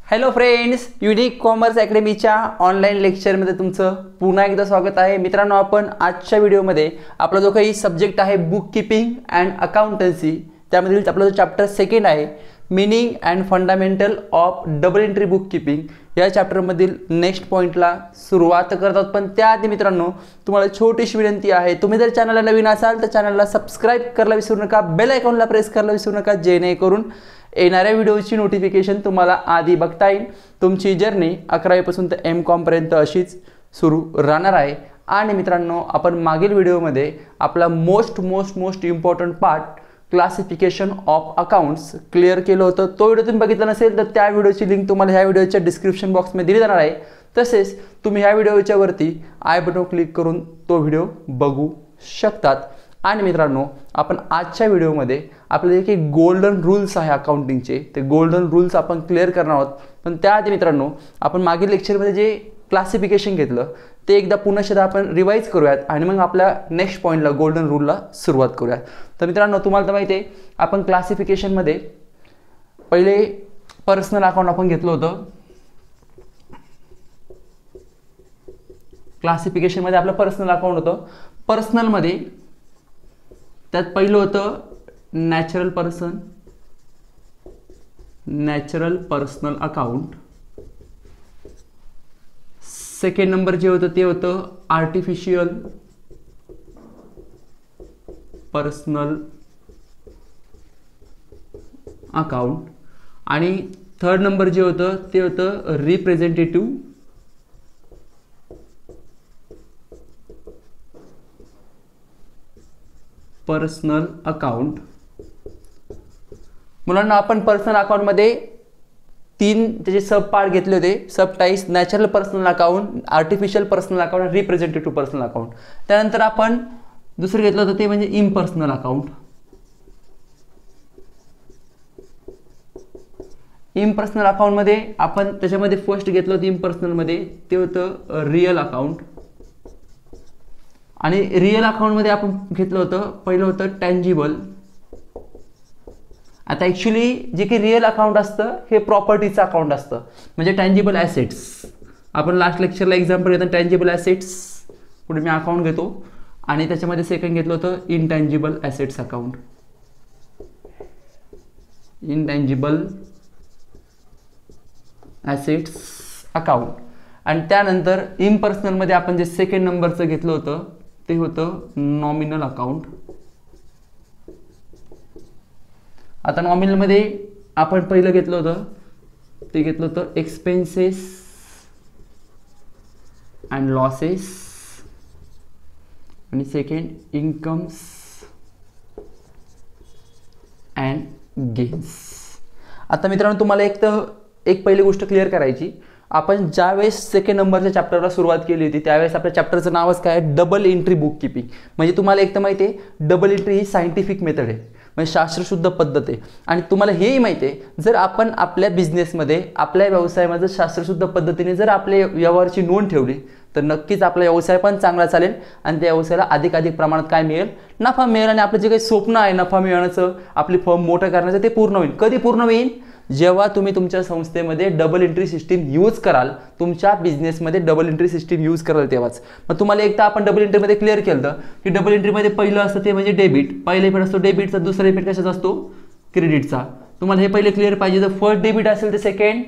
Hello friends, unique commerce अकॅडमीच्या online लेक्चरमध्ये तुमचं पुन्हा एकदा स्वागत आहे. मित्रांनो, आपण आजच्या व्हिडिओमध्ये आपला जो काही सब्जेक्ट आहे बुक कीपिंग अँड अकाउंटन्सी, त्यामधील आपला जो चॅप्टर सेकंड आहे meaning and fundamental of double entry book keeping, या चॅप्टरमधील नेक्स्ट पॉईंटला सुरुवात करतात. पण त्याआधी मित्रांनो, तुम्हाला छोटीशी विनंती आहे, तुम्ही जर चॅनलला नवीन असाल तर चॅनलला सबस्क्राईब करायला विसरू नका, बेल आयकॉनला प्रेस करायला विसरू नका, जेणेकरून येणाऱ्या व्हिडिओची नोटिफिकेशन तुम्हाला आधी बघता येईल. तुमची जर्नी 11वी पासून तर M.Com पर्यंत अशीच सुरू राहणार आहे. आणि मित्रांनो, आपण मागील व्हिडिओमध्ये आपला most important part classification of accounts clear केलं होतं. तो व्हिडिओ तुम्ही बघितला नसेल तर त्या व्हिडिओची लिंक तुम्हाला ह्या व्हिडिओच्या डिस्क्रिप्शन बॉक्समध्ये दिली जाणार आहे. तसेच तुम्ही ह्या व्हिडिओच्या वरती आय बटन क्लिक करून तो व्हिडिओ बघू शकतात. आणि मित्रांनो, आपण आजच्या व्हिडिओमध्ये आपले जे काही गोल्डन रूल्स आहे अकाउंटिंगचे, ते गोल्डन रूल्स आपण क्लिअर करणार आहोत. पण त्याआधी मित्रांनो, आपण मागील लेक्चरमध्ये जे क्लासिफिकेशन घेतलं ते एकदा पुन्हा आपण रिवाइज करूयात आणि मग आपल्या नेक्स्ट पॉईंटला गोल्डन रूलला सुरुवात करूयात. तर मित्रांनो, तुम्हाला तर माहिती आहे, आपण क्लासिफिकेशनमध्ये पहिले पर्सनल अकाउंट आपण घेतलं होतं. क्लासिफिकेशनमध्ये आपलं पर्सनल अकाउंट होतं. पर्सनलमध्ये त्यात पहिलं होतं natural personal account. Second number जे होतं ते होतं आर्टिफिशियल पर्सनल अकाउंट. आणि थर्ड नंबर जे होतं ते होतं रिप्रेझेंटेटिव्ह पर्सनल अकाउंट. मुलांना, आपण पर्सनल अकाउंटमध्ये तीन त्याचे सब पार्ट घेतले होते, sub types: natural personal account, artificial personal account आणि रिप्रेझेंटेटिव्ह पर्सनल अकाउंट. त्यानंतर आपण दुसरं घेतलं होतं ते म्हणजे इम्पर्सनल अकाउंट. इम्पर्सनल अकाउंटमध्ये आपण त्याच्यामध्ये फर्स्ट घेतलं होतं इम्पर्सनलमध्ये ते होतं रिअल अकाउंट. आणि रिअल अकाउंटमध्ये आपण घेतलं होतं पहिलं होतं टँजिबल. आता ॲक्च्युली जे काही रिअल अकाउंट असतं हे प्रॉपर्टीचं अकाउंट असतं, म्हणजे टँजिबल ॲसेट्स. आपण लास्ट लेक्चरला एक्झाम्पल घेतो टँजिबल ॲसेट्स, पुढे मी अकाउंट घेतो. आणि त्याच्यामध्ये सेकंड घेतलं होतं intangible assets account. Intangible assets account. आणि त्यानंतर इम्पर्सनलमध्ये आपण जे सेकंड नंबरचं घेतलं होतं ते होतं नॉमिनल अकाउंट. आता नॉमिनलमध्ये आपण पहिलं घेतलं होतं ते घेतलं होतं एक्सपेन्सेस अँड लॉसेस आणि सेकंड इन्कम्स अँड गेन्स. आता मित्रांनो, तुम्हाला एक पहिली गोष्ट क्लिअर करायची. आपण ज्यावेळेस सेकंड नंबरच्या चॅप्टरला सुरुवात केली होती त्यावेळेस आपल्या चॅप्टरचं नावच काय आहे? Double entry book keeping. म्हणजे तुम्हाला एक तर माहिती आहे, डबल एंट्री ही सायंटिफिक मेथड आहे, म्हणजे शास्त्रशुद्ध पद्धत आहे. आणि तुम्हाला हेही माहिती आहे, जर आपण आपल्या बिझनेसमध्ये, आपल्या व्यवसायामध्ये शास्त्रशुद्ध पद्धतीने जर आपल्या व्यवहाराची नोंद ठेवली तर नक्कीच आपला व्यवसाय पण चांगला चालेल आणि त्या व्यवसायाला अधिकाधिक प्रमाणात काय मिळेल? नफा मिळेल. आणि आपलं जे काही स्वप्न आहे नफा मिळवण्याचं, आपली फर्म मोठं करण्याचं, ते पूर्ण होईल. कधी पूर्ण होईल? जेव्हा तुम्ही तुमच्या संस्थेमध्ये डबल एंट्री सिस्टीम यूज कराल, तुमच्या बिझनेसमध्ये डबल एंट्री सिस्टीम यूज कराल तेव्हाच. मग तुम्हाला एकदा आपण डबल एंट्रीमध्ये क्लिअर केलं की डबल एंट्रीमध्ये पहिलं असतं ते म्हणजे डेबिट. पहिला इफेक्ट असतो डेबिटचा, दुसरा इफेक्ट कशाचा असतो? क्रेडिटचा. तुम्हाला हे पहिले क्लिअर पाहिजे. जर फर्स्ट डेबिट असेल तर सेकंड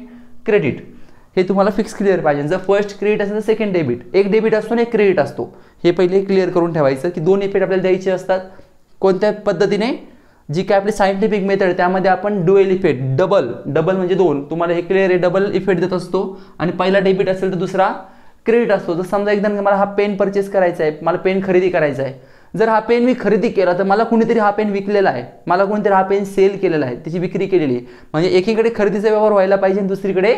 क्रेडिट, हे तुम्हाला फिक्स क्लिअर पाहिजे. जर फर्स्ट क्रेडिट असेल तर सेकंड डेबिट. एक डेबिट असतो आणि एक क्रेडिट असतो, हे पहिले क्लिअर करून ठेवायचं की दोन इफेक्ट आपल्याला द्यायचे असतात. कोणत्या पद्धतीने? जी काय आपली सायंटिफिक मेथड, त्यामध्ये आपण ड्युएल इफेक्ट, डबल म्हणजे दोन, तुम्हाला हे क्लिअर आहे, डबल इफेक्ट देत असतो. आणि पहिला डेबिट असेल तर दुसरा क्रेडिट असतो. जर समजा एकदा मला हा पेन परचेस करायचा आहे, मला पेन खरेदी करायचा आहे, जर हा पेन मी खरेदी केला तर मला कोणीतरी हा पेन विकलेला आहे, मला कोणीतरी हा पेन सेल केलेला आहे, त्याची विक्री केलेली आहे. म्हणजे एकीकडे खरेदीचा व्यवहार व्हायला पाहिजे आणि दुसरीकडे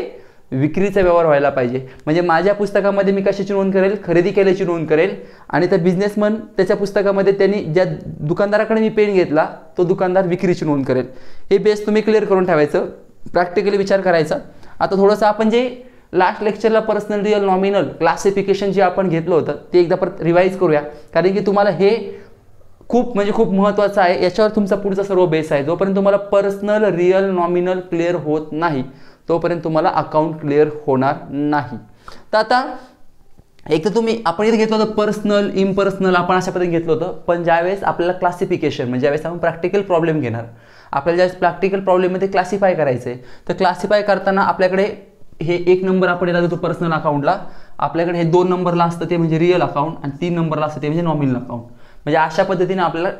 विक्रीचा व्यवहार व्हायला पाहिजे. म्हणजे माझ्या पुस्तकामध्ये मी कशाची नोंद करेल? खरेदी केल्याची नोंद करेल. आणि त्या बिझनेसमन त्याच्या पुस्तकामध्ये त्यांनी ज्या दुकानदाराकडे मी पेन घेतला तो दुकानदार विक्रीची नोंद करेल. हे बेस तुम्ही क्लिअर करून ठेवायचं, प्रॅक्टिकली विचार करायचा. आता थोडंसं आपण जे लास्ट लेक्चरला पर्सनल रिअल नॉमिनल क्लासिफिकेशन जे आपण घेतलं होतं ते एकदा परत रिवाइज करूया, कारण की तुम्हाला हे खूप महत्त्वाचं आहे. याच्यावर तुमचा पुढचा सर्व बेस आहे. जोपर्यंत तुम्हाला पर्सनल रिअल नॉमिनल क्लिअर होत नाही तोपर्यंत तुम्हाला अकाउंट क्लिअर होणार नाही. तर आता एक तर आपण इथे घेतलं होतं पर्सनल, इम्पर्सनल, आपण अशा पद्धतीने घेतलं होतं. पण ज्यावेळेस आपल्याला क्लासिफिकेशन म्हणजे ज्यावेळेस आपण प्रॅक्टिकल प्रॉब्लेम घेणार, आपल्याला ज्यावेळेस प्रॅक्टिकल प्रॉब्लेममध्ये क्लासिफाय करायचं आहे, तर क्लासिफाय करताना आपल्याकडे हे 1 नंबर आपण याला देतो पर्सनल अकाउंटला, आपल्याकडे हे 2 नंबरला असतं ते म्हणजे रिअल अकाउंट, आणि 3 नंबरला असतं ते म्हणजे नॉमिनल अकाउंट. म्हणजे अशा पद्धतीने आपल्याला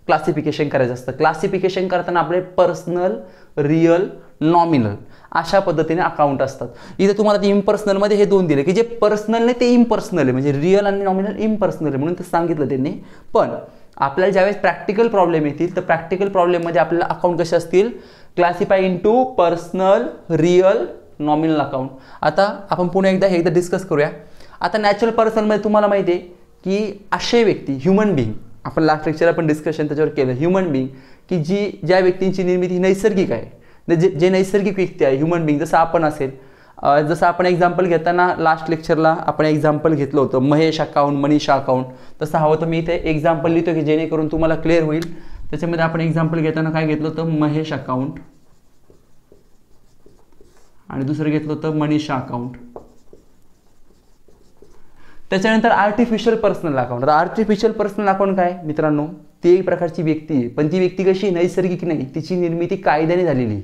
क्लासिफिकेशन करायचं असतं. क्लासिफिकेशन करताना आपले पर्सनल, रिअल, नॉमिनल अशा पद्धतीने अकाउंट असतात. इथे तुम्हाला ते इम्पर्सनलमध्ये हे 2 दिले की जे पर्सनल नाही ते इम्पर्सनल आहे, म्हणजे रिअल आणि नॉमिनल इम्पर्सनल आहे म्हणून ते सांगितलं त्यांनी. पण आपल्याला ज्यावेळेस प्रॅक्टिकल प्रॉब्लेम येतील तर प्रॅक्टिकल प्रॉब्लेममध्ये आपल्याला अकाउंट कसे असतील, classify into personal, real, nominal account. आता आपण पुन्हा एकदा डिस्कस करूया. आता नॅचरल पर्सनमध्ये तुम्हाला माहिती आहे की असे व्यक्ती, ह्युमन बिईंग, आपण लास्ट लेक्चरला पण डिस्कशन त्याच्यावर केलं, ह्युमन बिईंग की ज्या व्यक्तींची निर्मिती नैसर्गिक आहे, जे नैसर्गिक व्यक्ती आहे, ह्युमन बिईंग, जसं आपण असेल. जसं आपण एक्झाम्पल घेताना लास्ट लेक्चरला आपण एक्झाम्पल घेतलं होतं महेश अकाउंट, मनीषा अकाउंट, तसं हवं तर मी इथे एक्झाम्पल लिहितो की जेणेकरून तुम्हाला क्लिअर होईल. त्याच्यामध्ये आपण एक्झाम्पल घेताना काय घेतलं होतं, महेश अकाउंट, आणि दुसरं घेतलं होतं मनीषा अकाउंट. त्याच्यानंतर आर्टिफिशियल पर्सनल अकाउंट. आता आर्टिफिशियल पर्सनल अकाउंट काय मित्रांनो, ती एक प्रकारची व्यक्ती आहे, पण ती व्यक्ती कशी, नैसर्गिक नाही, तिची निर्मिती कायद्याने झालेली,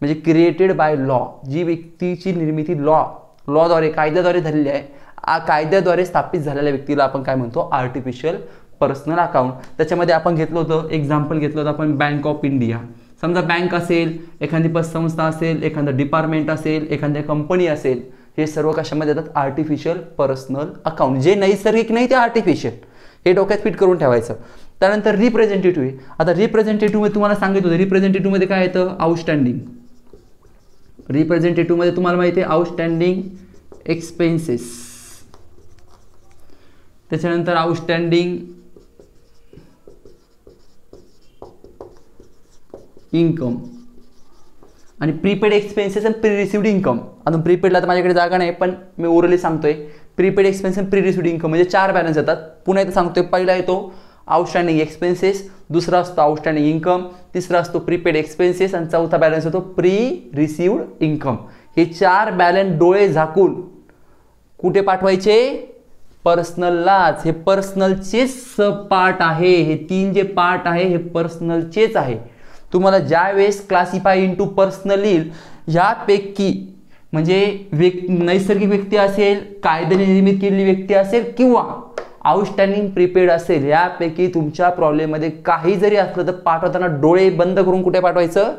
म्हणजे क्रिएटेड बाय लॉ. जी व्यक्तीची निर्मिती लॉद्वारे, कायद्याद्वारे झालेली आहे, कायद्याद्वारे स्थापित झालेल्या व्यक्तीला आपण काय म्हणतो, आर्टिफिशियल पर्सनल अकाउंट. त्याच्यामध्ये आपण घेतलं होतं एक्झाम्पल घेतलं होतं आपण बँक ऑफ इंडिया. समजा बँक असेल, एखादी पतसंस्था असेल, एखादं डिपार्टमेंट असेल, एखादी कंपनी असेल, हे सर्व कशामध्ये येतात, आर्टिफिशियल पर्सनल अकाउंट. जे नैसर्गिक नाही ते आर्टिफिशियल, हे डोक्यात फिट करून ठेवायचं. त्यानंतर रिप्रेझेंटेटिव्ह. आता रिप्रेझेंटेटिव्हमध्ये तुम्हाला सांगितलं होतं, रिप्रेझेंटेटिव्हमध्ये काय येतं, आउटस्टँडिंग. रिप्रेझेंटेटिव्हमध्ये तुम्हाला माहिती आहे आउटस्टँडिंग एक्सपेन्सेस, त्याच्यानंतर आउटस्टँडिंग इन्कम, आणि प्रीपेड एक्सपेन्सेस आणि प्री रिसिव्ड इन्कम. अजून प्रीपेडला तर माझ्याकडे जागा नाही, पण मी ओरली सांगतोय. प्रीपेड एक्सपेन्स आणि प्री रिसिव्ड इन्कम म्हणजे 4 बॅलन्स येतात. पुन्हा इथं सांगतोय, पहिला येतो आउटस्टँडिंग एक्सपेन्सेस, दुसरा असतो आउटस्टँडिंग इन्कम, तिसरा असतो प्रीपेड एक्सपेन्सेस, आणि चौथा बॅलन्स होतो प्री रिसिव्ड इन्कम. हे 4 बॅलन्स डोळे झाकून कुठे पाठवायचे, पर्सनललाच. हे पर्सनलचेच सब पार्ट आहे, हे 3 जे पार्ट आहे हे पर्सनलचेच आहे. तुम्हाला ज्या वेळेस क्लासिफाय इनटू पर्सनल येईल, ह्यापैकी म्हणजे नैसर्गिक व्यक्ती असेल, कायद्याने निर्मित केलेली व्यक्ती असेल, किंवा आउटस्टँडिंग प्रीपेड असेल, यापैकी तुमच्या प्रॉब्लेममध्ये काही जरी असलं तर पाठवताना डोळे बंद करून कुठे पाठवायचं,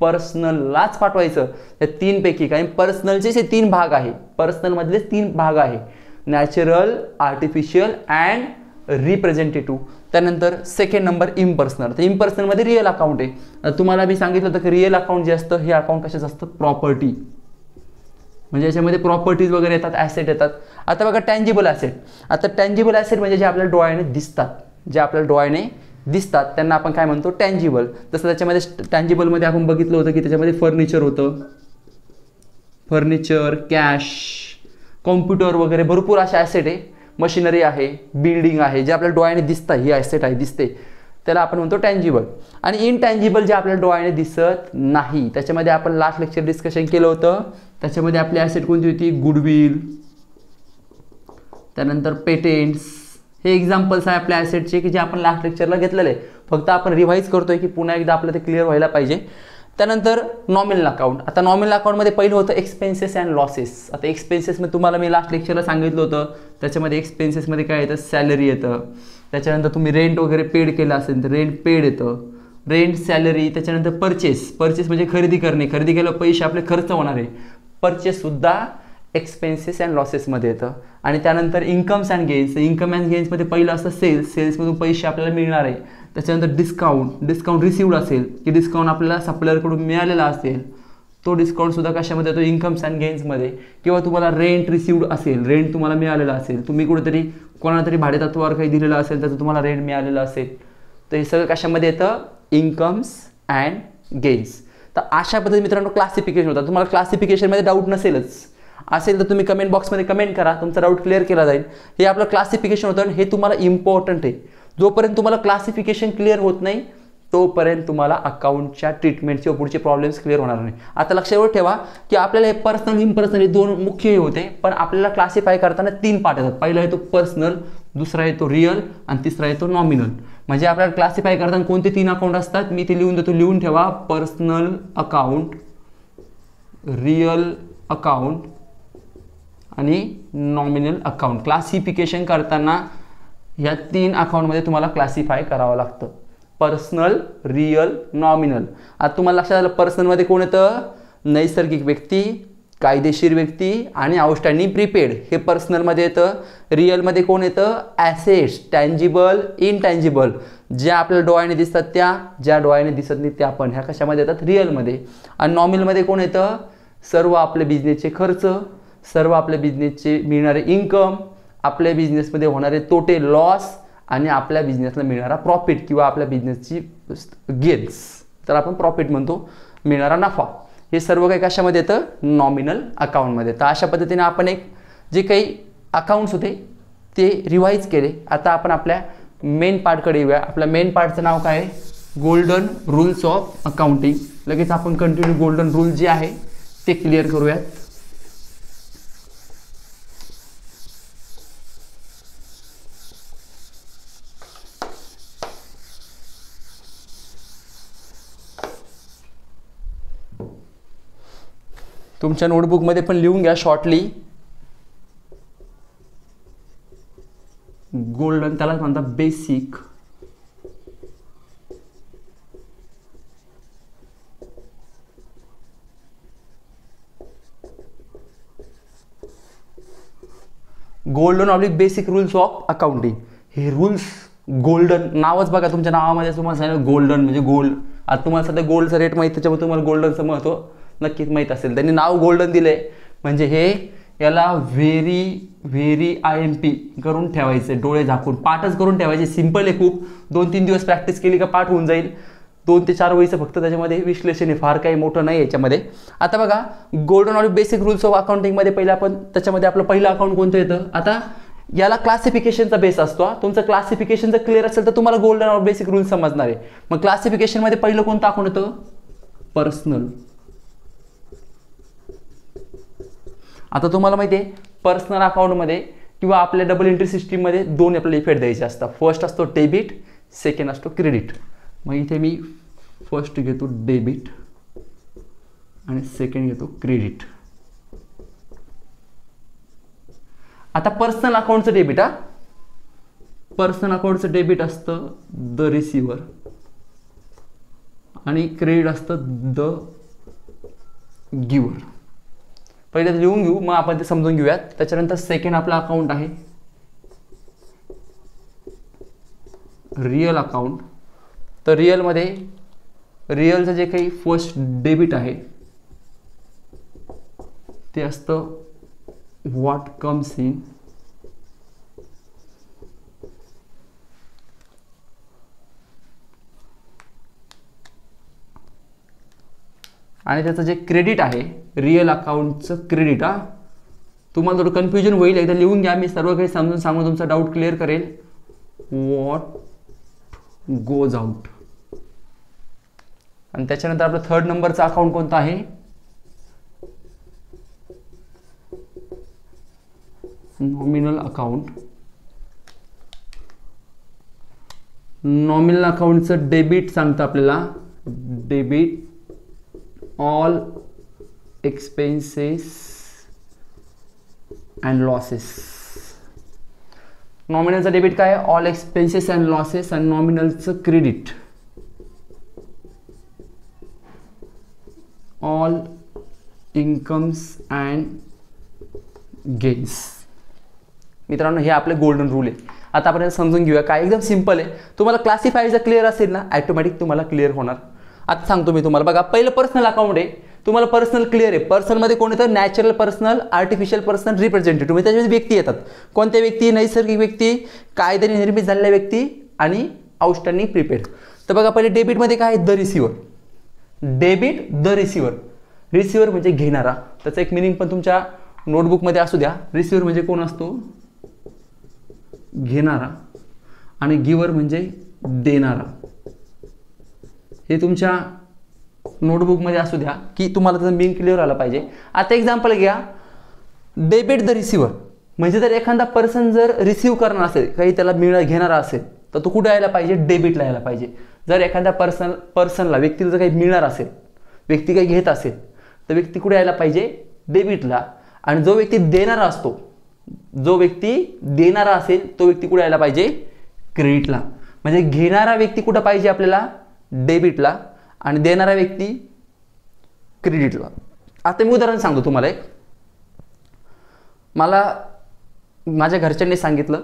पर्सनललाच पाठवायचं. या 3 पैकी, कारण पर्सनलचे हे 3 भाग आहे, पर्सनलमधले 3 भाग आहे, नॅचरल, आर्टिफिशियल अँड रिप्रेझेंटेटिव्ह. त्यानंतर सेकंड नंबर इम्पर्सनल. तर इम्पर्सनलमध्ये रिअल अकाउंट आहे. तुम्हाला मी सांगितलं होतं की रिअल अकाउंट जे असतं हे अकाउंट कशाचं असतं, प्रॉपर्टी, म्हणजे याच्यामध्ये प्रॉपर्टीज वगैरे येतात, ॲसेट येतात. आता बघा टँजिबल ॲसेट. आता टँजिबल ॲसेट म्हणजे जे आपल्याला डोळ्याने दिसतात, जे आपल्याला डोळ्याने दिसतात त्यांना आपण काय म्हणतो, टँजिबल. तसं त्याच्यामध्ये टँजिबलमध्ये आपण बघितलं होतं की त्याच्यामध्ये फर्निचर होतं, फर्निचर, कॅश, कॉम्प्युटर वगैरे भरपूर अशा ॲसेट आहे, मशिनरी आहे, बिल्डिंग आहे, जे आपल्याला डोळ्याने दिसतात, ही ॲसेट आहे, दिसते, त्याला आपण म्हणतो टँजिबल. आणि इनटँजिबल जे आपल्याला डोळ्याने दिसत नाही, त्याच्यामध्ये आपण लास्ट लेक्चर डिस्कशन केलं होतं. त्याच्यामध्ये आपली ॲसेट कोणती होती, गुडविल, त्यानंतर पेटेंट्स. हे एक्झाम्पल्स आहे आपल्या ॲसेटचे की जे आपण लास्ट लेक्चरला घेतलेले आहे. फक्त आपण रिवाईज करतोय की पुन्हा एकदा आपलं ते क्लिअर व्हायला पाहिजे. त्यानंतर नॉमिनल अकाउंट. आता नॉमिनल अकाउंटमध्ये पहिलं होतं एक्सपेन्सेस अँड लॉसेस. आता एक्सपेन्सेसमध्ये तुम्हाला मी लास्ट लेक्चरला सांगितलं होतं, त्याच्यामध्ये एक्सपेन्सेसमध्ये काय येतं, सॅलरी येतं. त्याच्यानंतर तुम्ही रेंट वगैरे पेड केलं असेल तर रेंट पेड येतं, रेंट, सॅलरी. त्याच्यानंतर परचेस म्हणजे खरेदी करणे, खरेदी केल्यावर पैसे आपले खर्च होणार आहे, परचेससुद्धा एक्सपेन्सेस अँड लॉसेसमध्ये येतं. आणि त्यानंतर incomes and gains. Income and गेन्समध्ये पहिलं असतं सेल्समधून पैसे आपल्याला मिळणार आहे. त्याच्यानंतर डिस्काउंट रिसिव्ड असेल की डिस्काउंट आपल्याला सप्लायरकडून मिळालेला असेल, तो डिस्काउंटसुद्धा कशामध्ये येतो, इन्कम्स अँड गेन्समध्ये. किंवा तुम्हाला रेंट रिसिव्ड असेल, रेंट तुम्हाला मिळालेलं असेल, तुम्ही कुठेतरी कोणाला तरी भाडेतत्वावर काही दिलेलं असेल त्याचं तुम्हाला रेंट मिळालेलं असेल, तर हे सगळं कशामध्ये येतं, इन्कम्स अँड गेन्स. तर अशा पद्धतीने मित्रांनो क्लासिफिकेशन होतं. तुम्हाला क्लासिफिकेशनमध्ये डाऊट नसेलच, असेल तर तुम्ही कमेंट बॉक्समध्ये कमेंट करा, तुमचा डाऊट क्लिअर केला जाईल. हे आपलं क्लासिफिकेशन होतं आणि हे तुम्हाला इम्पॉर्टंट आहे. जोपर्यंत तुम्हाला क्लासिफिकेशन क्लिअर होत नाही तोपर्यंत तुम्हाला अकाउंटच्या ट्रीटमेंटचे पुढचे प्रॉब्लेम्स क्लिअर होणार नाही. आता लक्षात ठेवा की आपल्याला हे पर्सनल इम्पर्सनल दोन मुख्य होते, पण आपल्याला क्लासिफाय करताना 3 पार्ट येतात. पहिला येतो पर्सनल, दुसरा येतो रिअल आणि तिसरा येतो नॉमिनल. म्हणजे आपल्याला क्लासिफाय करताना कोणते 3 अकाउंट असतात मी ते लिहून देतो. लिहून ठेवा पर्सनल अकाउंट, रिअल अकाउंट आणि नॉमिनल अकाउंट. क्लासिफिकेशन करताना या 3 अकाउंटमध्ये तुम्हाला क्लासिफाय करावं लागतं. Personal, real, nominal. आता तुम्हाला लक्षात आलं पर्सनलमध्ये कोण येतं? नैसर्गिक व्यक्ती, कायदेशीर व्यक्ती आणि आउटस्टँडिंग प्रीपेड हे पर्सनलमध्ये येतं. रिअलमध्ये कोण येतं? ॲसेट्स, टँजिबल, इनटँजिबल, ज्या आपल्याला डोळ्याने दिसतात त्या, ज्या डोळ्याने दिसत नाही त्या पण, ह्या कशामध्ये येतात? रिअलमध्ये. आणि नॉमिनलमध्ये कोण येतं? सर्व आपले बिझनेसचे खर्च, सर्व आपल्या बिझनेसचे मिळणारे इन्कम, आपल्या बिझनेसमध्ये होणारे तोटे, लॉस आणि आपल्या बिझनेसला मिळणारा प्रॉफिट किंवा आपल्या बिझनेसची गेन्स, तर आपण प्रॉफिट म्हणतो, मिळणारा नफा, हे सर्व काही कशामध्ये येतं? नॉमिनल अकाउंटमध्ये. तर अशा पद्धतीने आपण एक जे काही अकाउंट्स होते ते रिवाईज केले. आता आपण आपल्या मेन पार्टकडे येऊया. आपल्या मेन पार्टचं नाव काय आहे? Golden rules of accounting. लगेच आपण कंटिन्यू गोल्डन रूल जे आहे ते क्लिअर करूयात. तुमच्या नोटबुकमध्ये पण लिहून घ्या शॉर्टली. गोल्डन त्याला म्हणतात basic. Golden oblique basic rules of accounting. हे रूल्स गोल्डन नावच बघा, तुमच्या नावामध्ये तुम्हाला सांगितलं गोल्डन म्हणजे गोल्ड. आता तुम्हाला सध्या गोल्डचा रेट माहिती, त्याच्यामुळे तुम्हाला गोल्डनचं महत्त्व नक्कीच माहीत असेल. त्यांनी नाव गोल्डन दिले म्हणजे हे याला व्हेरी IMP करून ठेवायचं, डोळे झाकून पाठच करून ठेवायचे. सिंपल आहे खूप. 2-3 दिवस प्रॅक्टिस केली का पाठ होऊन जाईल. 2 ते 4 वहीचं फक्त त्याच्यामध्ये विश्लेषण आहे, फार काही मोठं नाही याच्यामध्ये. आता बघा golden audit basic rules of अकाउंटिंगमध्ये पहिलं आपण त्याच्यामध्ये आपलं पहिलं अकाउंट कोणतं येतं? आता याला क्लासिफिकेशनचा बेस असतो. तुमचं क्लासिफिकेशन जर क्लिअर असेल तर तुम्हाला गोल्डन ऑडिट बेसिक रूल समजणार आहे. मग क्लासिफिकेशनमध्ये पहिलं कोणतं अकाउंट येतं? पर्सनल. आता तुम्हाला माहिती आहे पर्सनल अकाउंटमध्ये किंवा आपल्या डबल एंट्री सिस्टीममध्ये 2 आपल्याला इफेक्ट द्यायचे असतात. फर्स्ट असतो डेबिट, सेकंड असतो क्रेडिट. मग इथे मी फर्स्ट घेतो डेबिट आणि सेकंड घेतो क्रेडिट. आता पर्सनल अकाउंटचं डेबिट, पर्सनल अकाउंटचं डेबिट असतं द रिसिव्हर आणि क्रेडिट असतं द गिव्हर. पहिले लिहून घेऊ मग आपण ते समजून घेऊयात. त्याच्यानंतर सेकंड आपला अकाउंट आहे रिअल अकाउंट. तर रिअलमध्ये रिअलचं जे काही फर्स्ट डेबिट आहे ते असतं व्हॉट कम्स इन आणि त्याचं जे क्रेडिट आहे रिअल अकाउंटचं क्रेडिट. तुम्हाला थोडं कन्फ्युजन होईल, एकदा लिहून घ्या, मी सर्व काही समजून सांगून तुमचा डाऊट क्लिअर करेल. What goes out. आणि त्याच्यानंतर आपलं थर्ड नंबरचा अकाउंट कोणता आहे? Nominal account. नॉमिनल अकाउंटचं डेबिट सांगतं आपल्याला debit all expenses and losses. नॉमिनलचं डेबिट काय? All expenses and losses. आणि नॉमिनलचं credit all incomes and gains. मित्रांनो हे आपले गोल्डन रूल आहे. आता आपण समजून घेऊया काय. एकदम सिंपल आहे. तुम्हाला क्लासिफाय जर क्लिअर असेल ना ऑटोमॅटिक तुम्हाला क्लिअर होणार. आता सांगतो मी तुम्हाला. बघा पहिलं पर्सनल अकाउंट आहे. तुम्हाला पर्सनल क्लिअर आहे. पर्सनलमध्ये कोण येतं? Natural personal, artificial personal, representative. म्हणजे त्याच्यामध्ये व्यक्ती येतात. कोणत्या व्यक्ती? नैसर्गिक व्यक्ती, कायद्याने निर्मित झालेल्या व्यक्ती आणि आउटस्टँडिंग प्रीपेड. तर बघा पहिले डेबिटमध्ये काय? The receiver. Debit the receiver. Receiver म्हणजे घेणारा. त्याचं एक मिनिंग पण तुमच्या नोटबुकमध्ये असू द्या. रिसिव्हर म्हणजे कोण असतो? घेणारा. आणि गिव्हर म्हणजे देणारा. हे तुमच्या नोटबुकमध्ये असू द्या की तुम्हाला त्याचं मीन क्लिअर आला पाहिजे. आता एक्झाम्पल घ्या, डेबिट द रिसिव्हर, म्हणजे जर एखादा पर्सन जर रिसिव्ह करणार असेल, काही त्याला घेणारा असेल, तर तो कुठे यायला पाहिजे, डेबिटला यायला पाहिजे. जर एखाद्या पर्सनला व्यक्तीला जर काही मिळणार असेल, व्यक्ती काही घेत असेल, तर व्यक्ती कुठे यायला पाहिजे, डेबिटला. आणि जो व्यक्ती देणारा असतो, जो व्यक्ती देणारा असेल तो व्यक्ती कुठे यायला पाहिजे, क्रेडिटला. म्हणजे घेणारा व्यक्ती कुठं पाहिजे आपल्याला, डेबिटला, आणि देणारा व्यक्ती क्रेडिटला. आता मी उदाहरण सांगतो तुम्हाला एक. मला माझ्या घरच्यांनी सांगितलं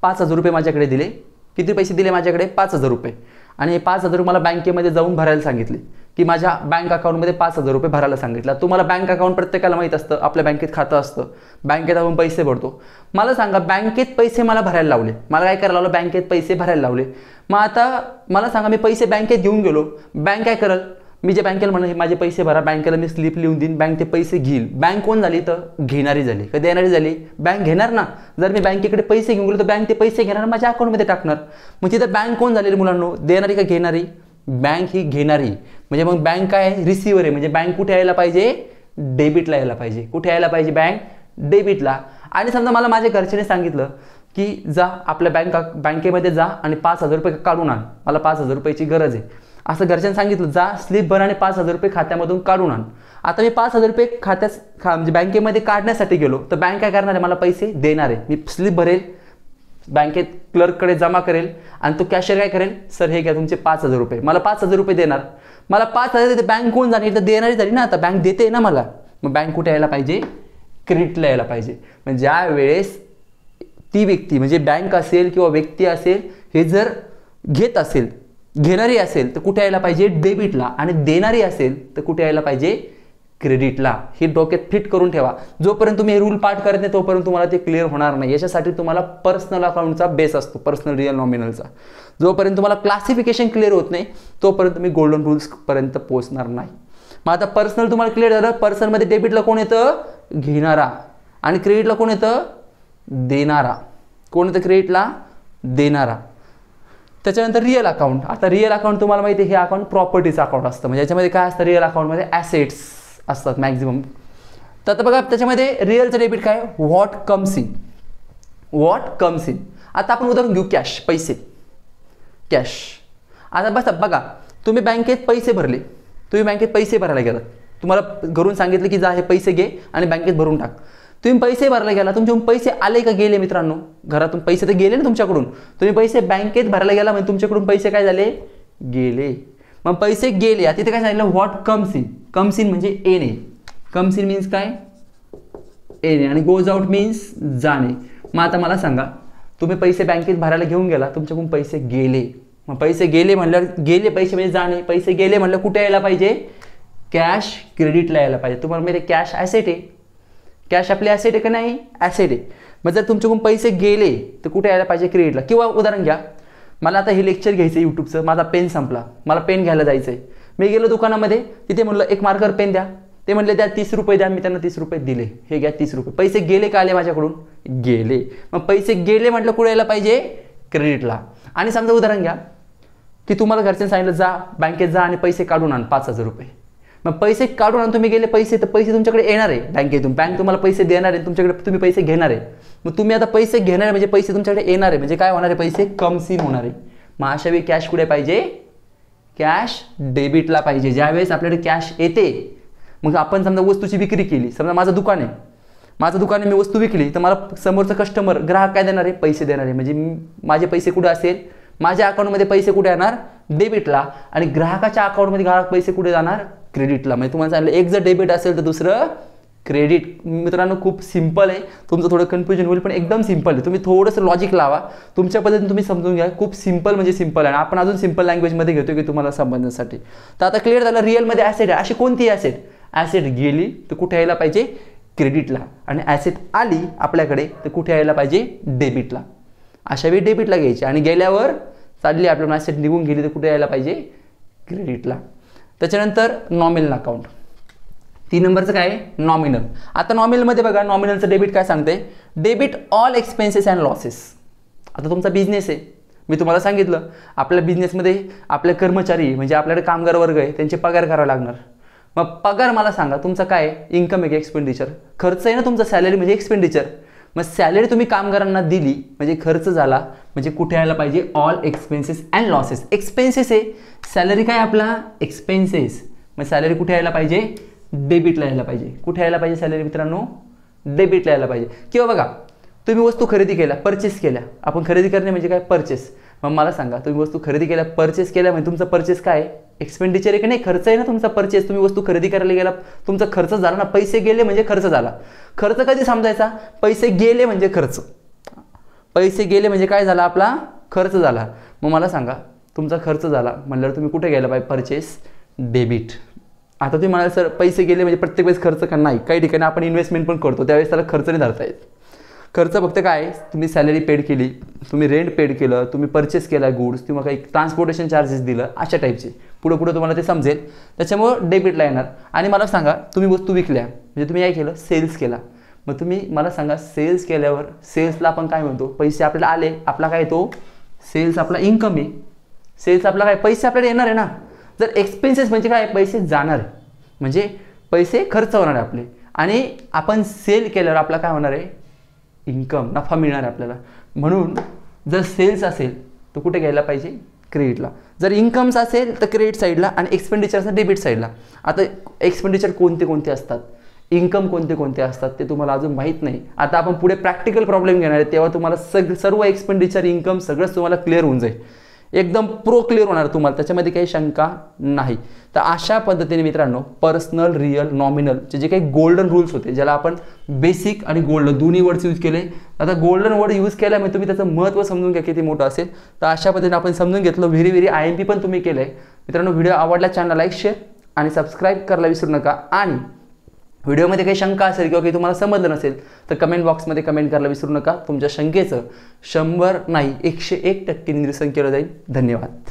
5,000 रुपये माझ्याकडे दिले. किती पैसे दिले माझ्याकडे, 5,000 रुपये. आणि हे 5,000 मला बँकेमध्ये जाऊन भरायला सांगितले, की माझ्या बँक अकाउंटमध्ये 5,000 रुपये भरायला सांगितलं. तुम्हाला बँक अकाउंट प्रत्येकाला माहीत असतं, आपल्या बँकेत खातं असतं, बँकेत आपण पैसे भरतो. मला सांगा, बँकेत पैसे मला भरायला लावले, मला काय करायला लावलं, बँकेत पैसे भरायला लावले. मग आता मला सांगा, मी पैसे बँकेत घेऊन गेलो, बँक काय करेल, मी जे बँकेला म्हणून माझे पैसे भरा, बँकेला मी स्लिप लिहून देईन, बँक ते पैसे घेईल. बँक कोण झाली, तर घेणारी झाली. का देणारी झाली, बँक घेणार ना. जर मी बँकेकडे पैसे घेऊन गेलो तर बँक ते पैसे घेणार, माझ्या अकाउंटमध्ये टाकणार. मग तिथं बँक कोण झालेली मुलांनो, देणारी का घेणारी, बँक ही घेणारी. म्हणजे मग बँक काय आहे, रिसिव्हर आहे. म्हणजे बँक कुठे यायला पाहिजे, डेबिटला यायला पाहिजे. कुठे यायला पाहिजे, बँक डेबिटला. आणि समजा मला माझ्या घरच्याने सांगितलं की जा आपल्या बँकेमध्ये जा आणि 5,000 रुपये काढून आण, मला 5,000 रुपयाची गरज आहे, असं घरच्यांनी सांगितलं. जा स्लिप भर आणि 5,000 रुपये खात्यामधून काढून आण. आता मी 5,000 रुपये म्हणजे बँकेमध्ये काढण्यासाठी गेलो, तर बँक काय करणार आहे, मला पैसे देणार आहे. मी स्लिप भरेल, बँकेत क्लर्ककडे जमा करेल, आणि तो कॅशियर काय करेल, सर हे घ्या तुमचे 5,000 रुपये, मला 5,000 रुपये देणार. मला 5,000 देते, बँक कोण झाली, तर देणारी झाली ना. आता बँक देते ना मला. मग बँक कुठे यायला पाहिजे, क्रेडिटला यायला पाहिजे. म्हणजे ज्या वेळेस ती व्यक्ती म्हणजे बँक असेल किंवा व्यक्ती असेल, हे जर घेत असेल, घेणारी असेल तर कुठे यायला पाहिजे, डेबिटला. आणि देणारी असेल तर कुठे यायला पाहिजे, क्रेडिटला. हे डोक्यात फिट करून ठेवा. जोपर्यंत तुम्ही हे रूल पाठ करत नाही तोपर्यंत तुम्हाला ते क्लिअर होणार नाही. याच्यासाठी तुम्हाला पर्सनल अकाउंटचा बेस असतो, पर्सनल रिअल नॉमिनलचा. जोपर्यंत तुम्हाला क्लासिफिकेशन क्लिअर होत नाही तोपर्यंत तुम्ही गोल्डन रूल्सपर्यंत पोहोचणार नाही. मग आता पर्सनल तुम्हाला क्लिअर झालं. पर्सनलमध्ये डेबिटला कोण येतं, घेणारा, आणि क्रेडिटला कोण येतं, देणारा. कोण येतं क्रेडिटला, देणारा. त्याच्यानंतर रिअल अकाउंट. आता रिअल अकाउंट तुम्हाला माहिती आहे, हे अकाउंट प्रॉपर्टीचं अकाउंट असतं. म्हणजे याच्यामध्ये काय असतं, रिअल अकाउंटमध्ये ॲसेट्स असतात मॅक्झिमम. तर आता बघा त्याच्यामध्ये रिअलचं डेबिट काय, what comes in, what comes in. आता आपण उदाहरण घेऊ, कॅश, पैसे, कॅश. आता बस बघा, तुम्ही बँकेत पैसे भरले, तुम्ही बँकेत पैसे भरायला गेलात, तुम्हाला घरून सांगितलं की जा हे पैसे घे आणि बँकेत भरून टाक. तुम्ही पैसे भरायला गेला, तुमच्याकडून पैसे आले का गेले मित्रांनो, घरातून पैसे तर गेले ना तुमच्याकडून. तुम्ही पैसे बँकेत भरायला गेला म्हणजे तुमच्याकडून पैसे काय झाले, गेले. मग पैसे गेले, आता तिथे काय सांगितलं, what comes in. Comes in म्हणजे येणे, कम्स इन मीन्स काय, येणे, आणि गोज आउट मीन्स जाणे. मग आता मला सांगा, तुम्ही पैसे बँकेत भरायला घेऊन गेला, तुमच्याकडून पैसे गेले. मग पैसे गेले म्हणल्यावर, गेले पैसे म्हणजे जाणे, पैसे गेले म्हणलं कुठे यायला पाहिजे, कॅश क्रेडिटला यायला पाहिजे. तुम्हाला माहिती आहे कॅश ॲसेट आहे, कॅश आपली ॲसेट आहे का नाही, ॲसेट आहे. मग जर तुमच्याकडून पैसे गेले तर कुठे यायला पाहिजे, क्रेडिटला. किंवा उदाहरण घ्या, मला आता हे लेक्चर घ्यायचं यूट्यूबचं, माझा पेन संपला, मला पेन घ्यायला जायचं आहे. मी गेलो दुकानामध्ये, तिथे म्हणलं एक मार्कर पेन द्या, ते म्हणले द्या 30 रुपये द्या. मी त्यांना 30 रुपये दिले, हे घ्या 30 रुपये. पैसे गेले का आले माझ्याकडून, गेले. मग पैसे गेले म्हटलं कुठे यायला पाहिजे, क्रेडिटला. आणि समजा उदाहरण घ्या की तुम्हाला घरच्यांनी सांगितलं जा बँकेत जा आणि पैसे काढून आण 5,000 रुपये. मग पैसे काढून आणून तुम्ही गेले पैसे, तर पैसे तुमच्याकडे येणार आहे बँकेतून, बँक तुम्हाला पैसे देणार आहे, तुमच्याकडे तुम्ही पैसे घेणार आहे. मग तुम्ही आता पैसे घेणार आहे म्हणजे पैसे तुमच्याकडे येणार आहे, म्हणजे काय होणार आहे, पैसे कम्स इन होणार आहे. मग अशा वेळी कॅश कुठे पाहिजे, कॅश डेबिटला पाहिजे. ज्यावेळेस आपल्याकडे कॅश येते, मग आपण समजा वस्तूची विक्री केली, समजा माझं दुकान आहे, माझं दुकान आहे, मी वस्तू विकली, तर मला समोरचा कस्टमर ग्राहक काय देणार आहे, पैसे देणार आहे. म्हणजे माझे पैसे कुठे असेल, माझ्या अकाउंटमध्ये पैसे कुठे येणार, डेबिटला. आणि ग्राहकाच्या अकाउंटमध्ये ग्राहक पैसे कुठे जाणार, क्रेडिटला. म्हणजे तुम्हाला सांगितलं एक जर डेबिट असेल तर दुसरं क्रेडिट. मित्रांनो खूप सिंपल आहे, तुमचं थोडं कन्फ्युजन होईल पण एकदम सिंपल आहे. तुम्ही थोडंसं लॉजिक लावा, तुमच्या पद्धतीने तुम्ही समजून घ्या. खूप सिंपल म्हणजे सिंपल आहे. आपण अजून सिंपल लँग्वेजमध्ये घेतो की तुम्हाला समजण्यासाठी. तर आता क्लिअर झालं, रिअलमध्ये ॲसेट आहे. अशी कोणती ॲसेट, ॲसेट गेली तर कुठे यायला पाहिजे, क्रेडिटला. आणि ॲसेट आली आपल्याकडे तर कुठे यायला पाहिजे, डेबिटला. अशा वेळी डेबिटला घ्यायची, आणि गेल्यावर चालली आपल्याला ॲसेट निघून गेली तर कुठे यायला पाहिजे, क्रेडिटला. त्याच्यानंतर नॉमिनल अकाउंट, 3 नंबरचं काय आहे, नॉमिनल. आता नॉमिनलमध्ये बघा, नॉमिनलचं डेबिट काय सांगते, debit all expenses and losses. आता तुमचा बिझनेस आहे, मी तुम्हाला सांगितलं आपल्या बिझनेसमध्ये आपले कर्मचारी म्हणजे आपल्याकडे कामगार वर्ग आहे, त्यांचे पगार करावे लागणार. मग पगार मला सांगा तुमचा काय इन्कम आहे की एक्सपेंडिचर? खर्च आहे ना तुमचा. सॅलरी म्हणजे एक्सपेंडिचर. मग सॅलरी तुम्ही कामगारांना दिली म्हणजे खर्च झाला. म्हणजे कुठे यायला पाहिजे? All expenses and losses. Expenses आहे, सॅलरी काय आपला एक्सपेन्सेस. मग सॅलरी कुठे यायला पाहिजे? डेबिटला यायला पाहिजे. कुठे यायला पाहिजे सॅलरी मित्रांनो? डेबिटला यायला पाहिजे. किंवा बघा तुम्ही वस्तू खरेदी केल्या, परचेस केल्या. आपण खरेदी करणे म्हणजे काय? परचेस. मग मला सांगा तुम्ही वस्तू खरेदी केल्या, परचेस केल्या म्हणजे तुमचा परचेस काय आहे? एक्सपेंडिचर आहे की नाही? खर्च आहे ना तुमचा परचेस. तुम्ही वस्तू खरेदी करायला गेला, तुमचा खर्च झाला ना. पैसे गेले म्हणजे खर्च झाला. खर्च कधी समजायचा? पैसे गेले म्हणजे खर्च. पैसे गेले म्हणजे काय झाला? आपला खर्च झाला. मग मला सांगा तुमचा खर्च झाला म्हणल्यावर तुम्ही कुठे गेला पाहिजे? Purchase, debit. आता तुम्ही म्हणाल सर पैसे गेले म्हणजे प्रत्येक वेळेस खर्च का? नाही, काही ठिकाणी आपण इन्व्हेस्टमेंट पण करतो त्यावेळेस त्याला खर्च नाही धरता येत. खर्च फक्त काय? तुम्ही सॅलरी पेड केली, तुम्ही रेंट पेड केलं, तुम्ही परचेस केला गुड्स किंवा काही ट्रान्सपोर्टेशन चार्जेस दिलं, अशा टाईपचे. पुढं तुम्हाला ते समजेल. त्याच्यामुळं डेबिटला येणार. आणि मला सांगा तुम्ही वस्तू विकल्या म्हणजे तुम्ही काय केलं? सेल्स केला. मग तुम्ही मला सांगा सेल्स केल्यावर सेल्सला आपण काय म्हणतो? पैसे आपल्याला आले, आपला काय येतो? सेल्स आपला इन्कम आहे. सेल्स आपला काय? पैसे आपल्याला येणार आहे ना. जर एक्सपेन्सेस म्हणजे काय? पैसे जाणार आहे म्हणजे पैसे खर्च होणार आहे आपले. आणि आपण सेल केल्यावर आपला काय होणार आहे? इन्कम, नफा मिळणार आहे आपल्याला. म्हणून जर सेल्स असेल तर कुठे घ्यायला पाहिजे? क्रेडिटला. जर इन्कम्स असेल तर क्रेडिट साईडला आणि एक्सपेंडिचर असेल डेबिट साईडला. आता एक्सपेंडिचर कोणते कोणते असतात, इन्कम कोणते कोणते असतात ते तुम्हाला अजून माहीत नाही. आता आपण पुढे प्रॅक्टिकल प्रॉब्लेम घेणार आहे तेव्हा तुम्हाला सर्व एक्सपेंडिचर इन्कम सगळंच तुम्हाला क्लिअर होऊन जाईल. एकदम क्लिअर होणार तुम्हाला, त्याच्यामध्ये काही शंका नाही. तर अशा पद्धतीने मित्रांनो पर्सनल, रिअल, नॉमिनलचे जे काही गोल्डन रूल्स होते, ज्याला आपण बेसिक आणि गोल्डन दोन्ही वर्ड्स यूज केले. आता गोल्डन वर्ड यूज केल्यामुळे तुम्ही त्याचं महत्त्व समजून घ्या किती मोठं असेल. तर अशा पद्धतीने आपण समजून घेतलं. व्हेरी IMP पण तुम्ही केलं आहे मित्रांनो. व्हिडिओ आवडला चॅनल लाईक, शेअर आणि सबस्क्राईब करायला विसरू नका. आणि व्हिडिओमध्ये काही शंका असेल किंवा काही तुम्हाला समजलं नसेल तर कमेंट बॉक्समध्ये कमेंट करायला विसरू नका. तुमच्या शंकेचं 100 नाही 101% निरसन केलं जाईल. धन्यवाद.